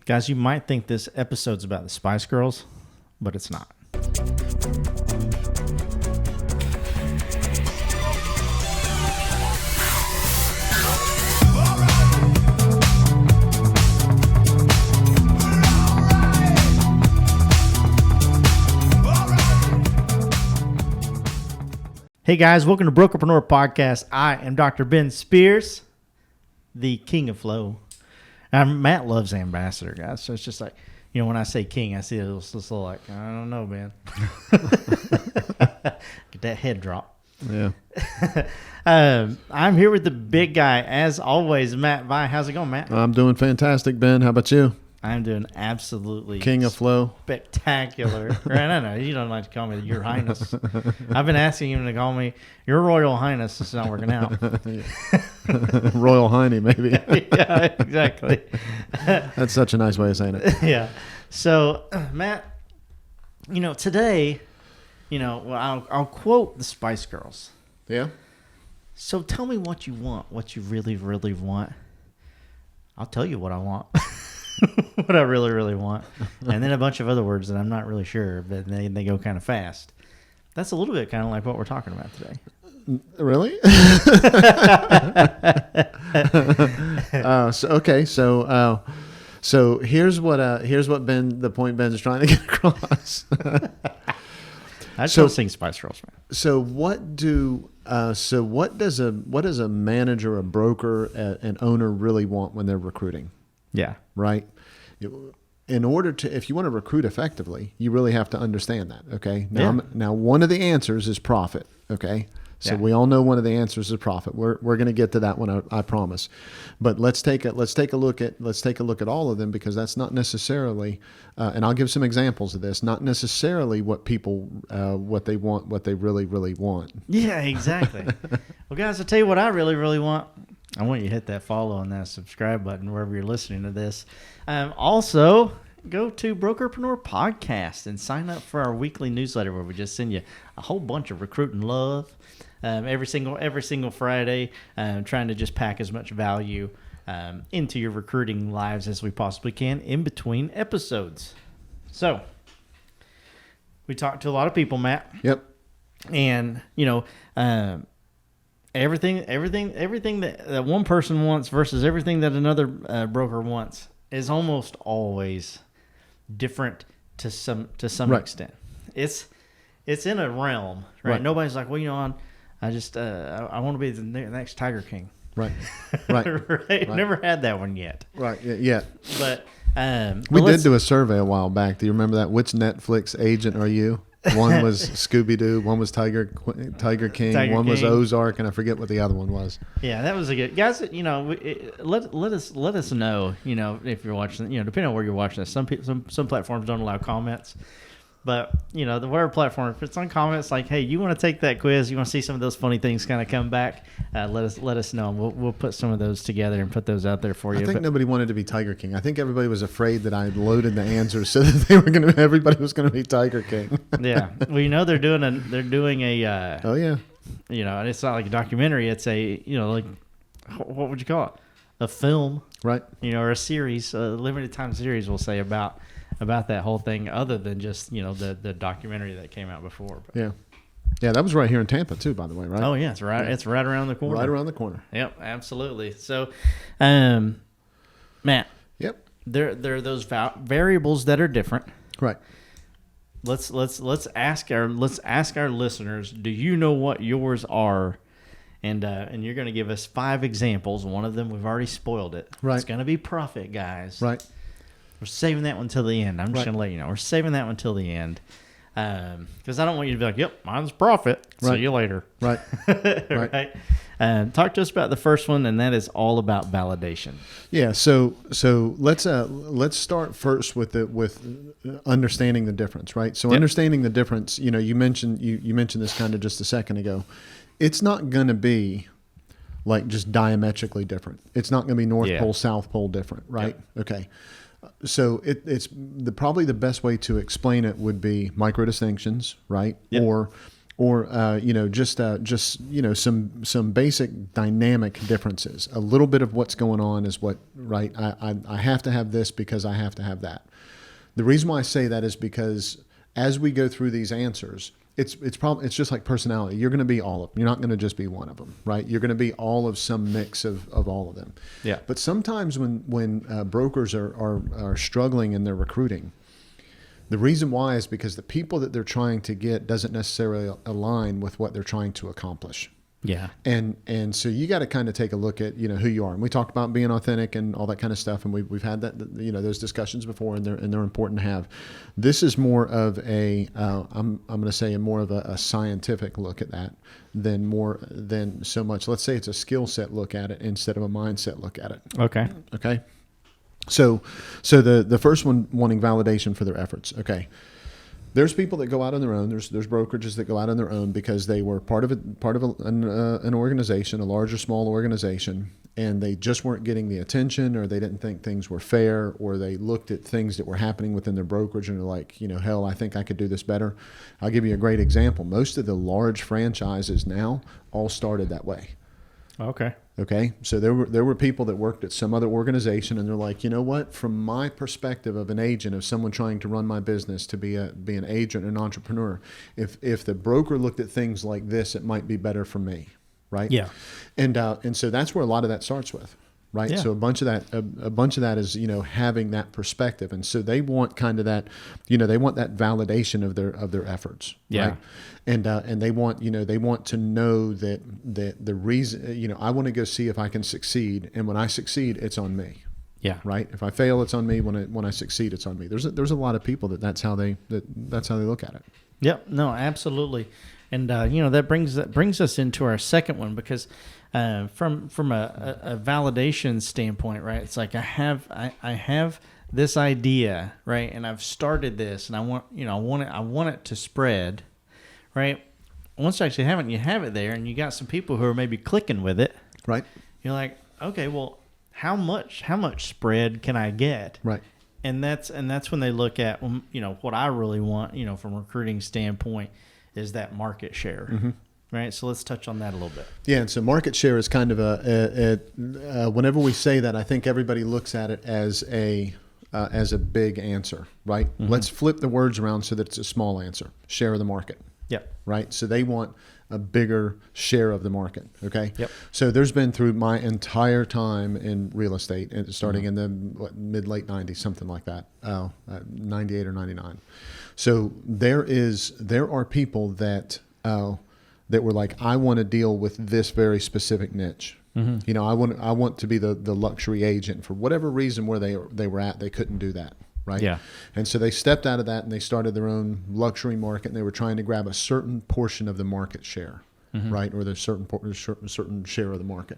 Guys, you might think this episode's about the Spice Girls, but it's not. Hey guys, welcome to Brokerpreneur Podcast. I am Dr. Ben Spears, the king of flow. Matt loves ambassador, guys. So it's just like, you know, when I say king, I see it just little like, I don't know, man. Get that head drop. Yeah. I'm here with the big guy, as always, Matt Vi. How's it going, Matt? I'm doing fantastic, Ben. How about you? I'm doing absolutely King of flow. Spectacular. Right? I know you don't like to call me Your Highness. I've been asking him to call me Your Royal Highness. It's not working out. Royal Hiney, maybe. Yeah, exactly. That's such a nice way of saying it. Yeah. So, Matt, you know, today, you know, well, I'll quote the Spice Girls. Yeah? So tell me what you want, what you really, really want. I'll tell you what I want. What I really, really want. And then a bunch of other words that I'm not really sure, but they go kind of fast. That's a little bit kind of like what we're talking about today. Really? So here's what the point Ben is trying to get across. I just don't sing Spice Girls, man. So what does a manager, a broker, an owner really want when they're recruiting? Yeah. Right. In order to, if you want to recruit effectively, you really have to understand that. Okay. Now one of the answers is profit. Okay. So we all know one of the answers is profit. We're going to get to that one, I promise. But let's take a look at all of them, because that's not necessarily, and I'll give some examples of this. Not necessarily what people what they want, what they really, really want. Yeah, exactly. Well, guys, I'll tell you what I really, really want. I want you to hit that follow and that subscribe button wherever you're listening to this. Also, go to Brokerpreneur Podcast and sign up for our weekly newsletter, where we just send you a whole bunch of recruiting love every single Friday, trying to just pack as much value into your recruiting lives as we possibly can in between episodes. So, we talked to a lot of people, Matt. Yep. And, you know, everything that one person wants versus everything that another broker wants is almost always different to some right. extent. It's in a realm, right? Nobody's like, well, you know, I want to be the next Tiger King. Right. Right. Never had that one yet. Right. Yeah. But we did do a survey a while back. Do you remember that? Which Netflix agent are you? One was Scooby-Doo, one was Tiger King, one was Ozark, and I forget what the other one was. Yeah, that was a good guys. You know, let us know. You know, if you're watching. You know, depending on where you're watching this, some platforms don't allow comments, but you know, the whatever platform, if it's on comments, like, hey, you want to take that quiz, you want to see some of those funny things kind of come back, let us know. We'll put some of those together and put those out there for you. I think nobody wanted to be Tiger King. I think everybody was afraid that I loaded the answers so that everybody was going to be Tiger King. Yeah, well, you know, they're doing a. Oh yeah. You know, and it's not like a documentary. It's a, you know, like, what would you call it? A film, right? You know, or a series, a limited time series, we'll say about that whole thing, other than just, you know, the documentary that came out before. But. Yeah, that was right here in Tampa too, by the way, right? Oh yeah, it's right. Yeah. It's right around the corner. Right around the corner. Yep, absolutely. So, Matt. Yep. There are those variables that are different. Right. Let's ask our listeners. Do you know what yours are? And you're going to give us 5 examples. One of them, we've already spoiled it. Right. It's going to be profit, guys. Right. We're saving that one till the end. I'm just going to let you know. We're saving that one till the end. Because I don't want you to be like, yep, mine's profit. Right. See you later. Right. Right. Talk to us about the first one, and that is all about validation. Yeah. So let's start first with understanding the difference, right? So understanding the difference, you know, you mentioned this kind of just a second ago. It's not going to be like just diametrically different. It's not going to be North Pole, South Pole different, right? Yep. Okay. So it's probably the best way to explain it would be micro distinctions, right? Yep. or just some basic dynamic differences. A little bit of what's going on is what, right? I have to have this because I have to have that. The reason why I say that is because as we go through these answers, it's just like personality. You're going to be all of them. You're not going to just be one of them, right? You're going to be all of some mix of all of them. Yeah. But sometimes when brokers are struggling in their recruiting, the reason why is because the people that they're trying to get doesn't necessarily align with what they're trying to accomplish. Yeah. And so you got to kind of take a look at, who you are. And we talked about being authentic and all that kind of stuff. And we've had that, those discussions before, and they're important to have. This is more of I'm going to say more of a scientific look at that than so much. Let's say it's a skill set look at it instead of a mindset look at it. Okay. Okay. So the first one, wanting validation for their efforts. Okay. There's people that go out on their own. There's brokerages that go out on their own because they were part of an organization, a large or small organization, and they just weren't getting the attention, or they didn't think things were fair, or they looked at things that were happening within their brokerage and they're like, hell, I think I could do this better. I'll give you a great example. Most of the large franchises now all started that way. Okay. So there were people that worked at some other organization, and they're like, you know what? From my perspective of an agent, of someone trying to run my business, to be an agent, an entrepreneur, if the broker looked at things like this, it might be better for me, right? Yeah. And so that's where a lot of that starts with, right? Yeah. So a bunch of that is having that perspective, and so they want kind of that, they want that validation of their efforts, yeah. Right? And they want to know that the reason, I want to go see if I can succeed, and when I succeed, it's on me. Yeah. Right. If I fail, it's on me. When I succeed, it's on me. There's a lot of people that's how they look at it. Yep. No, absolutely. And that brings us into our second one, because from a validation standpoint, right? It's like I have this idea, right? And I've started this, and I want it to spread. Right. Once you actually have it, you have it there, and you got some people who are maybe clicking with it. Right. You're like, okay, well, how much spread can I get? Right. And that's when they look at, what I really want, from a recruiting standpoint, is that market share. Mm-hmm. Right. So let's touch on that a little bit. Yeah. And so market share is kind of whenever we say that, I think everybody looks at it as a big answer. Right. Mm-hmm. Let's flip the words around so that it's a small answer. Share of the market. Yep. Right. So they want a bigger share of the market. Okay. Yep. So there's been, through my entire time in real estate, starting in the mid-late 90s, something like that, 98 or 99. So there are people that were like, I want to deal with this very specific niche. Mm-hmm. I want to be the luxury agent. For whatever reason, where they were at, they couldn't do that. Right. Yeah. And so they stepped out of that and they started their own luxury market, and they were trying to grab a certain portion of the market share, mm-hmm. right? Or the certain share of the market.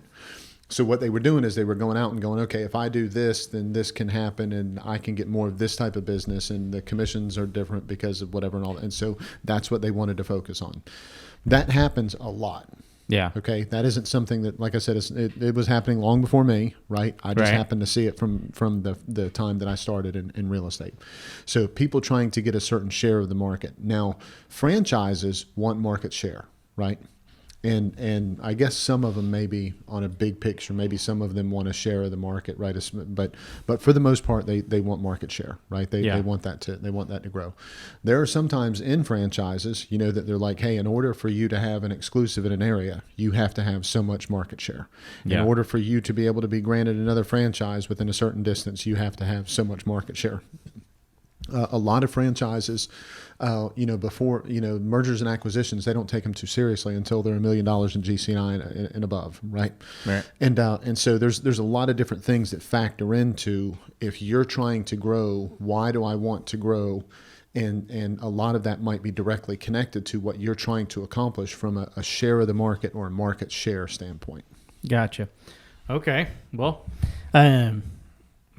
So what they were doing is they were going out and going, okay, if I do this, then this can happen, and I can get more of this type of business, and the commissions are different because of whatever and all that. And so that's what they wanted to focus on. That happens a lot. Yeah. Okay. That isn't something that, like I said, it was happening long before me, right? I just happened to see it from the time that I started in real estate. So people trying to get a certain share of the market. Now, franchises want market share, right? And I guess some of them maybe on a big picture, maybe some of them want a share of the market, right? But for the most part, they want market share, right? They want that to grow. There are sometimes in franchises, that they're like, hey, in order for you to have an exclusive in an area, you have to have so much market share. In order for you to be able to be granted another franchise within a certain distance, you have to have so much market share. A lot of franchises, before, mergers and acquisitions, they don't take them too seriously until they're $1 million in GCI and above, right? Right. And so there's a lot of different things that factor into, if you're trying to grow, why do I want to grow? And a lot of that might be directly connected to what you're trying to accomplish from a share of the market or a market share standpoint. Gotcha. Okay. Well, that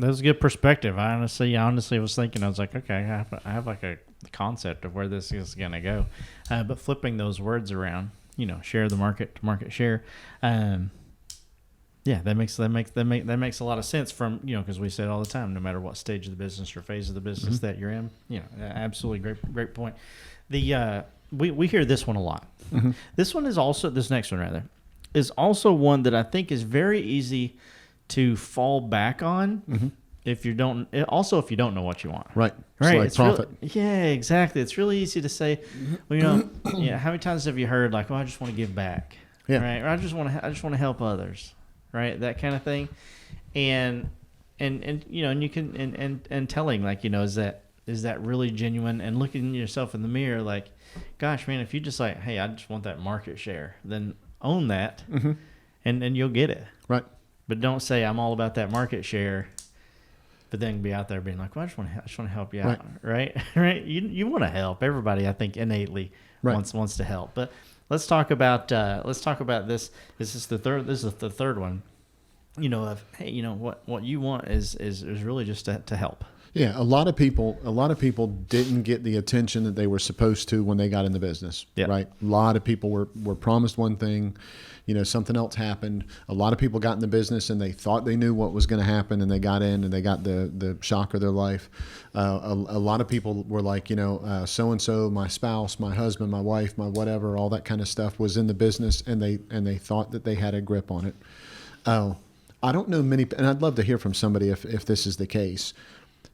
was a good perspective. I honestly was thinking, I was like, okay, I have like a concept of where this is going to go. But flipping those words around, share the market to market share. Yeah, that makes a lot of sense from, because we say it all the time, no matter what stage of the business or phase of the business mm-hmm. that you're in, absolutely great point. we hear this one a lot. This one is also, this next one rather, is also one that I think is very easy to fall back on if you don't know what you want. Right. Right. Like it's profit. Yeah, exactly. It's really easy to say, well, how many times have you heard like, well, I just want to give back. Yeah. Right. Or I just want to help others. Right. That kind of thing. And you can, and telling like, is that really genuine, and looking yourself in the mirror like, gosh, man, if you just like, hey, I just want that market share, then own that and you'll get it. Right. But don't say I'm all about that market share, but then be out there being like, well, I just want to help you out. Right. Right. You want to help. Everybody, I think, innately wants to help. But let's talk about this. This is the third one. Of, hey, what you want is really just to help. Yeah, a lot of people didn't get the attention that they were supposed to when they got in the business. Yeah. Right. A lot of people were promised one thing, something else happened. A lot of people got in the business and they thought they knew what was going to happen, and they got in and they got the shock of their life. A lot of people were like, so and so, my spouse, my husband, my wife, my whatever, all that kind of stuff was in the business, and they thought that they had a grip on it. I don't know many, and I'd love to hear from somebody if this is the case.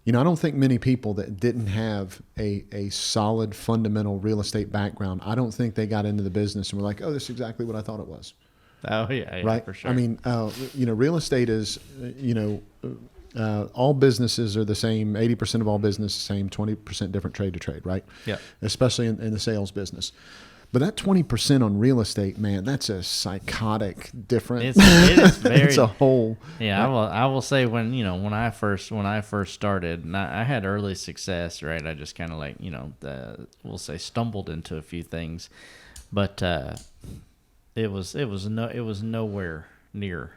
I don't think many people that didn't have a solid fundamental real estate background, I don't think they got into the business and were like, oh, this is exactly what I thought it was. Oh, yeah, right? For sure. I mean, real estate is, all businesses are the same. 80% of all business is the same, 20% different trade to trade, right? Yeah. Especially in the sales business. But that 20% on real estate, man, that's a psychotic difference. It is very. It's a whole. Yeah, I will say when I first started, and I had early success, right? I just kind of like we'll say stumbled into a few things, but it was nowhere near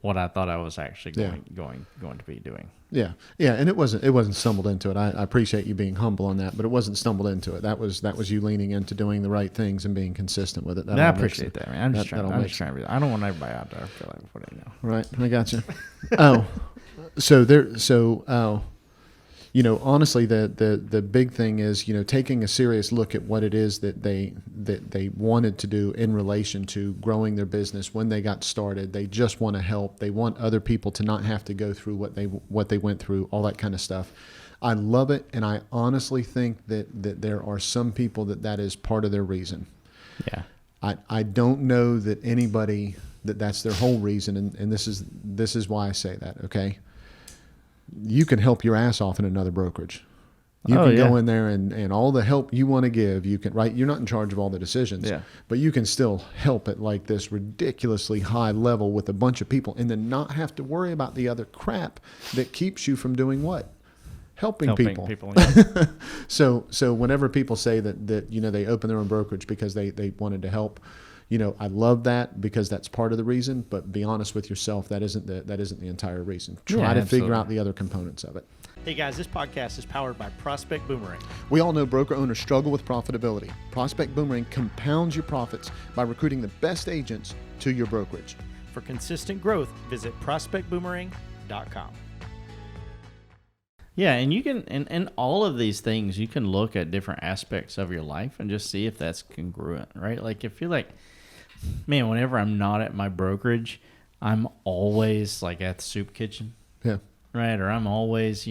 what I thought I was actually going to be doing. Yeah, and it wasn't stumbled into it. I appreciate you being humble on that, but it wasn't stumbled into it. That was you leaning into doing the right things and being consistent with it. I appreciate that, man. I'm just trying to be. I don't want everybody out there to feel like what I know. Right, I got you. Honestly, the big thing is, taking a serious look at what it is that they wanted to do in relation to growing their business when they got started. They just want to help. They want other people to not have to go through what they went through, all that kind of stuff. I love it, and I honestly think that there are some people that is part of their reason. Yeah. I don't know that anybody that's their whole reason, and this is why I say that, okay? You can help your ass off in another brokerage. You can go in there and all the help you want to give, you can, right? You're not in charge of all the decisions, but you can still help at like this ridiculously high level with a bunch of people, and then not have to worry about the other crap that keeps you from doing what? Helping people. Yeah. So whenever people say that they open their own brokerage because they wanted to help, I love that because that's part of the reason. But be honest with yourself, that isn't the entire reason. Try to figure out the other components of it. Hey guys, this podcast is powered by Prospect Boomerang. We all know broker owners struggle with profitability. Prospect Boomerang compounds your profits by recruiting the best agents to your brokerage. For consistent growth, visit prospectboomerang.com. Yeah, and you can, and all of these things, you can look at different aspects of your life and just see if that's congruent, right? Like if you're like, man, whenever I'm not at my brokerage, I'm always like at the soup kitchen. Yeah. Right. Or I'm always,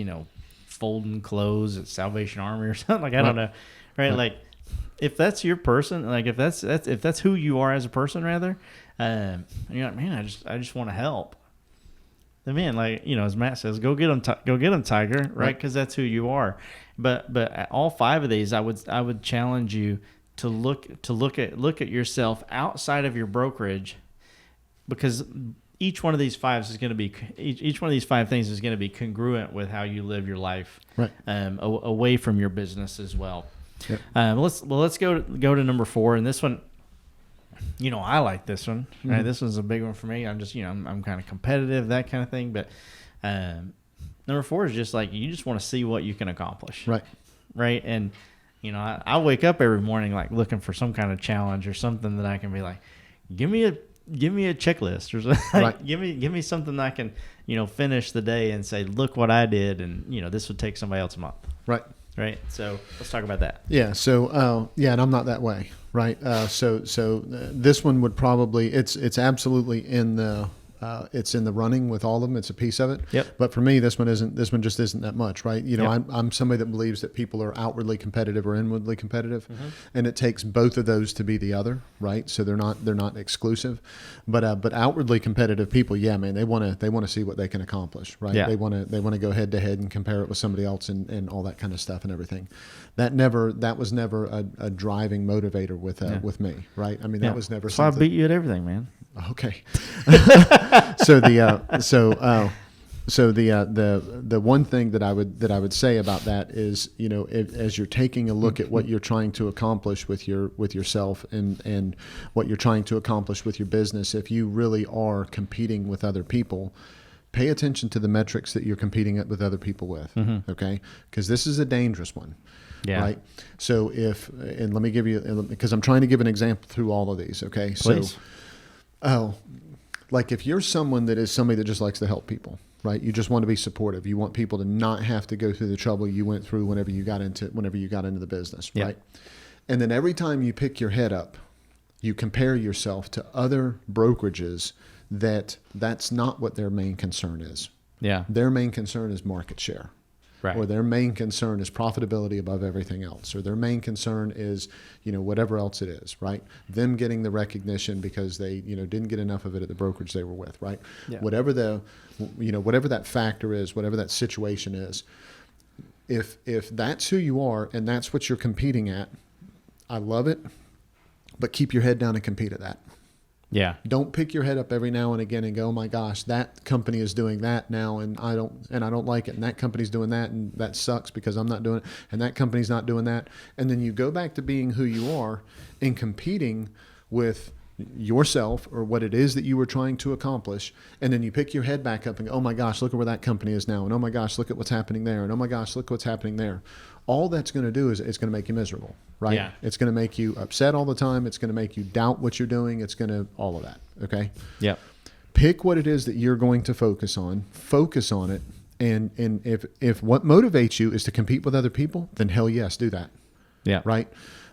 folding clothes at Salvation Army or something. Like, I don't know. Right. Like if that's your person, like if that's who you are as a person rather, and you're like, man, I just want to help. Then man, like, as Matt says, go get them, Tiger. Right. Cause that's who you are. But all five of these, I would challenge you to look at yourself outside of your brokerage, because each one of these five things is going to be congruent with how you live your life, right? Away from your business as well. Yep. Let's go to number 4, and this one, I like this one. Right, mm-hmm. This one's a big one for me. I'm just I'm kind of competitive, that kind of thing. But number 4 is just like you just want to see what you can accomplish, right, and. I wake up every morning like looking for some kind of challenge or something that I can be like, give me a checklist or something. Right. give me something that I can, finish the day and say, look what I did. And, this would take somebody else a month. Right. Right. So let's talk about that. Yeah. So, and I'm not that way. Right. So this one would probably, it's absolutely it's in the running with all of them. It's a piece of it. Yep. But for me, this one just isn't that much, right? You know, Yep. I'm somebody that believes that people are outwardly competitive or inwardly competitive, and it takes both of those to be the other, right? So they're not exclusive, but outwardly competitive people, yeah, man, they want to see what they can accomplish, right? Yeah. They want to go head to head and compare it with somebody else and all that kind of stuff and everything. That was never a driving motivator with me, right? I mean, that was never so I something. beat you at everything, man. Okay. So the one thing that I would say about that is, you know, as you're taking a look at what you're trying to accomplish with yourself and what you're trying to accomplish with your business, if you really are competing with other people, pay attention to the metrics that you're competing with other people with. Okay, because this is a dangerous one. Yeah. Right. So and let me give you, because I'm trying to give an example through all of these. Okay. Please. So, like if you're someone that is somebody that just likes to help people, right? You just want to be supportive. You want people to not have to go through the trouble you went through whenever you got into the business, Yeah. right? And then every time you pick your head up, you compare yourself to other brokerages that's not what their main concern is. Yeah. Their main concern is market share. Right. Or their main concern is profitability above everything else, or their main concern is, you know, whatever else it is, right? Them getting the recognition because they, you know, didn't get enough of it at the brokerage they were with, right? Yeah. Whatever that factor is, whatever that situation is, if that's who you are and that's what you're competing at, I love it, but keep your head down and compete at that. Yeah. Don't pick your head up every now and again and go, oh my gosh, that company is doing that now and I don't like it, and that company's doing that and that sucks because I'm not doing it, and that company's not doing that. And then you go back to being who you are and competing with yourself or what it is that you were trying to accomplish, and then you pick your head back up and go, oh my gosh, look at where that company is now, and oh my gosh, look at what's happening there, and oh my gosh, look what's happening there. All that's going to do is it's going to make you miserable, right? Yeah. It's going to make you upset all the time. It's going to make you doubt what you're doing. It's going to, all of that. Okay. Yep. Pick what it is that you're going to focus on it. And if what motivates you is to compete with other people, then hell yes, do that. Yeah. Right.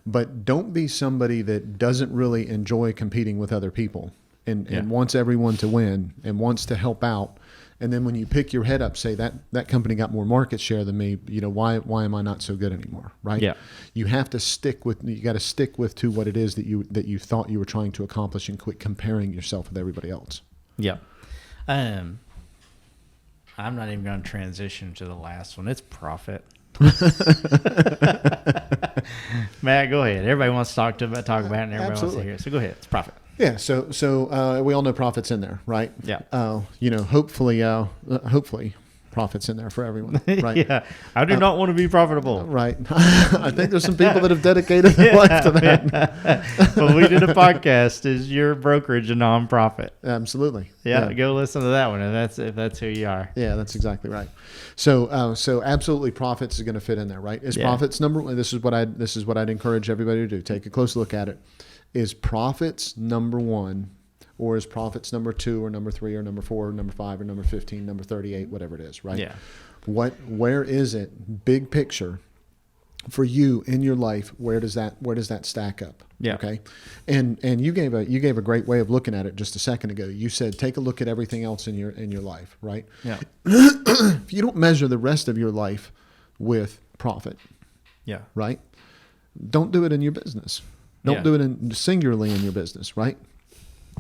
But don't be somebody that doesn't really enjoy competing with other people and wants everyone to win and wants to help out. And then when you pick your head up, say that company got more market share than me, you know, why am I not so good anymore? Right. Yeah. You got to stick with to what it is that you thought you were trying to accomplish, and quit comparing yourself with everybody else. Yeah. I'm not even going to transition to the last one. It's profit. Matt, go ahead. Everybody wants to talk about it, and everybody Absolutely. wants to hear it. So go ahead. It's profit. Yeah. So we all know profit's in there, right? Yeah. You know, hopefully profit's in there for everyone, right? Yeah. I do not want to be profitable. Right. I think there's some people that have dedicated their life to that. But we did a podcast. Is your brokerage a nonprofit? Absolutely. Yeah. Go listen to that one if that's who you are. Yeah, that's exactly right. So absolutely, profits is going to fit in there, right? Is profits number one? This is what I'd encourage everybody to do. Take a close look at it. Is profits number one, or is profits number 2 or number 3 or number 4 or number 5 or number 15, number 38, whatever it is, right? Yeah. Where is it? Big picture for you in your life. Where does that stack up? Yeah. Okay. And you gave a great way of looking at it just a second ago. You said take a look at everything else in your life, right? Yeah. If you don't measure the rest of your life with profit, Yeah. right? Don't do it in your business. Don't do it singularly in your business, right?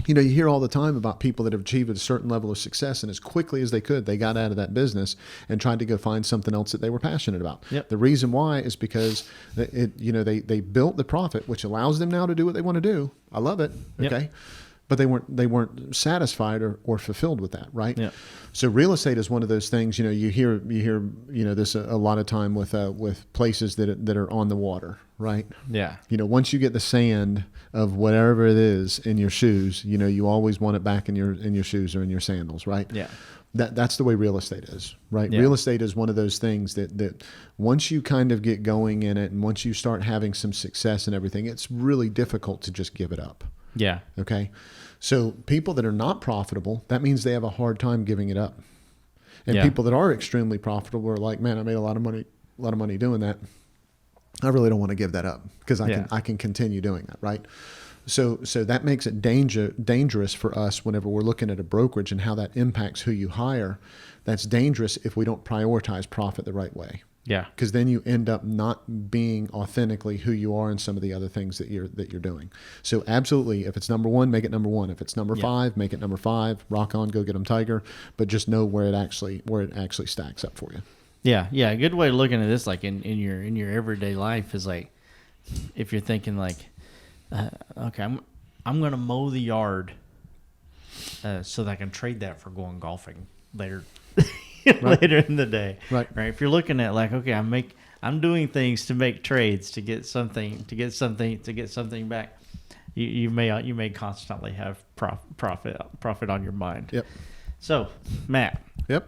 You know, you hear all the time about people that have achieved a certain level of success, and as quickly as they could, they got out of that business and tried to go find something else that they were passionate about. Yep. The reason why is because they built the profit, which allows them now to do what they want to do. I love it. Okay. Yep. But they weren't satisfied or fulfilled with that, right? Yeah. So real estate is one of those things. You know, you hear this a lot of time with places that are on the water, right? Yeah. You know, once you get the sand of whatever it is in your shoes, you know, you always want it back in your shoes or in your sandals, right? Yeah. That's the way real estate is, right? Yeah. Real estate is one of those things that once you kind of get going in it and once you start having some success and everything, it's really difficult to just give it up. Yeah. Okay. So people that are not profitable, that means they have a hard time giving it up. And people that are extremely profitable are like, man, I made a lot of money a lot of money doing that. I really don't want to give that up because I can continue doing that, right? So that makes it dangerous for us whenever we're looking at a brokerage and how that impacts who you hire. That's dangerous if we don't prioritize profit the right way. Yeah. Because then you end up not being authentically who you are in some of the other things that you're doing. So absolutely, if it's number one, make it number one. If it's number five, make it number five. Rock on, go get them, Tiger. But just know where it actually stacks up for you. Yeah, yeah. A good way of looking at this, like in your everyday life, is like if you're thinking like, okay, I'm gonna mow the yard so that I can trade that for going golfing later. Later in the day, right? If you're looking at like, okay, I'm doing things to make trades to get something back. You may constantly have profit on your mind. Yep. So, Matt. Yep.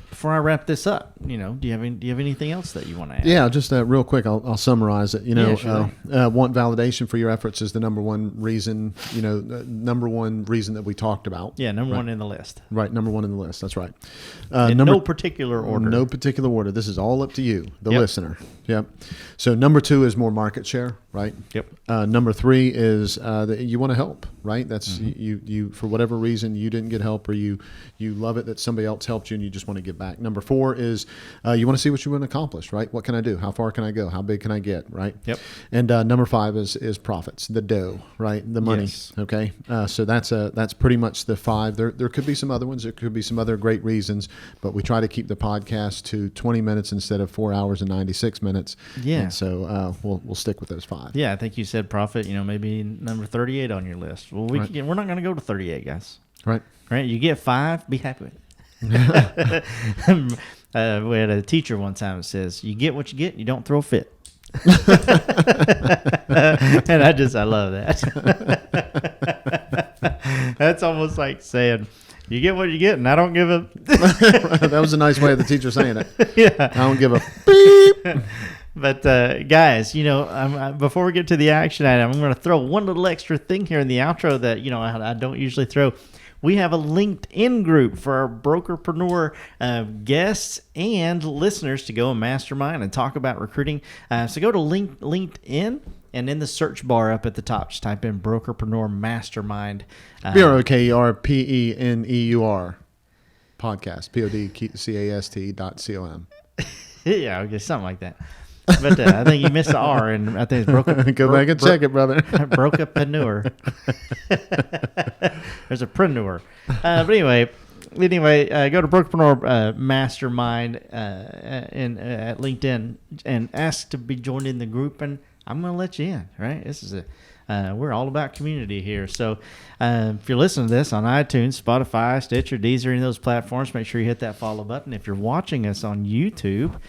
Before I wrap this up, do you have anything else that you want to add? Yeah, just real quick, I'll summarize it. Sure. Want validation for your efforts is the number one reason. Number one reason that we talked about. Yeah, number one in the list. Right, number one in the list. That's right. In no particular order. No particular order. This is all up to you, the listener. Yep. So number two is more market share. Right. Yep. Number three is that you want to help. Right. That's you for whatever reason you didn't get help or you love it that somebody else helped you and you just want to give back. Number four is you want to see what you want to accomplish. Right. What can I do? How far can I go? How big can I get? Right. Yep. And number five is profits, the dough. Right. The money. Yes. Okay. So that's pretty much the five. There could be some other ones. There could be some other great reasons, but we try to keep the podcast to 20 minutes instead of 4 hours and 96 minutes. Yeah. And so we'll stick with those five. Yeah, I think you said profit, maybe number 38 on your list. Well, we're not going to go to 38, guys. Right. Right? You get 5, be happy with it. We had a teacher one time that says, you get what you get, you don't throw a fit. And I love that. That's almost like saying, you get what you get, and I don't give a... That was a nice way of the teacher saying it. Yeah. I don't give a beep. But guys, before we get to the action item, I'm going to throw one little extra thing here in the outro that I don't usually throw. We have a LinkedIn group for our brokerpreneur guests and listeners to go and mastermind and talk about recruiting. So go to LinkedIn, and in the search bar up at the top, just type in Brokerpreneur Mastermind. BROKERPENEUR podcast. PODCAST.com. Yeah, okay, something like that. But I think you missed the R, and I think it's Go back and check it, brother. Brokepreneur. There's a preneur. But anyway, go to Brokerpreneur Mastermind at LinkedIn and ask to be joined in the group, and I'm going to let you in. Right? This is we're all about community here. So if you're listening to this on iTunes, Spotify, Stitcher, Deezer, any of those platforms, make sure you hit that follow button. If you're watching us on YouTube,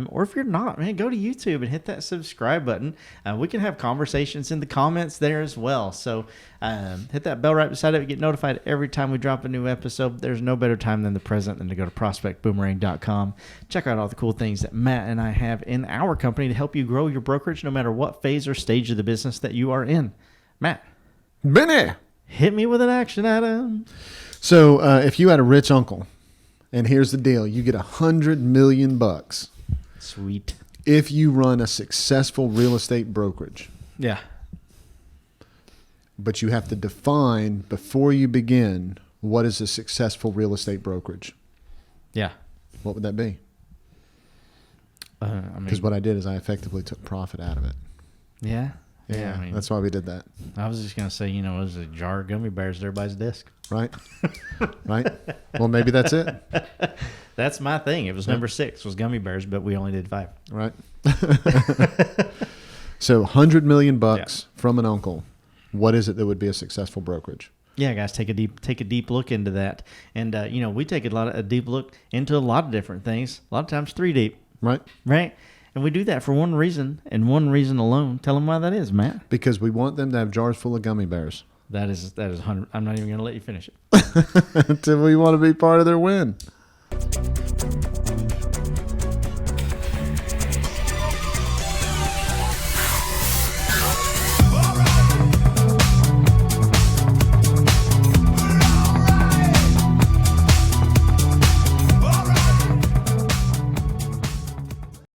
or if you're not, man, go to YouTube and hit that subscribe button. We can have conversations in the comments there as well. So hit that bell right beside it. Get notified every time we drop a new episode. There's no better time than the present than to go to prospectboomerang.com. Check out all the cool things that Matt and I have in our company to help you grow your brokerage no matter what phase or stage of the business that you are in. Matt. Benny. Hit me with an action item. So if you had a rich uncle, and here's the deal, you get $100 million. Sweet. If you run a successful real estate brokerage. Yeah. But you have to define before you begin what is a successful real estate brokerage. Yeah. What would that be? Because what I did is I effectively took profit out of it. Yeah. Yeah, that's why we did that. I was just going to say, it was a jar of gummy bears at everybody's desk. Right. Right. Well, maybe that's it. That's my thing. It was number 6 was gummy bears, but we only did 5. Right. So $100 million from an uncle. What is it that would be a successful brokerage? Yeah, guys, take a deep look into that. And, we take a deep look into a lot of different things, a lot of times 3 deep. Right. Right. And we do that for one reason and one reason alone. Tell them why that is, Matt. Because we want them to have jars full of gummy bears. That is 100. I'm not even going to let you finish it. Until we want to be part of their win.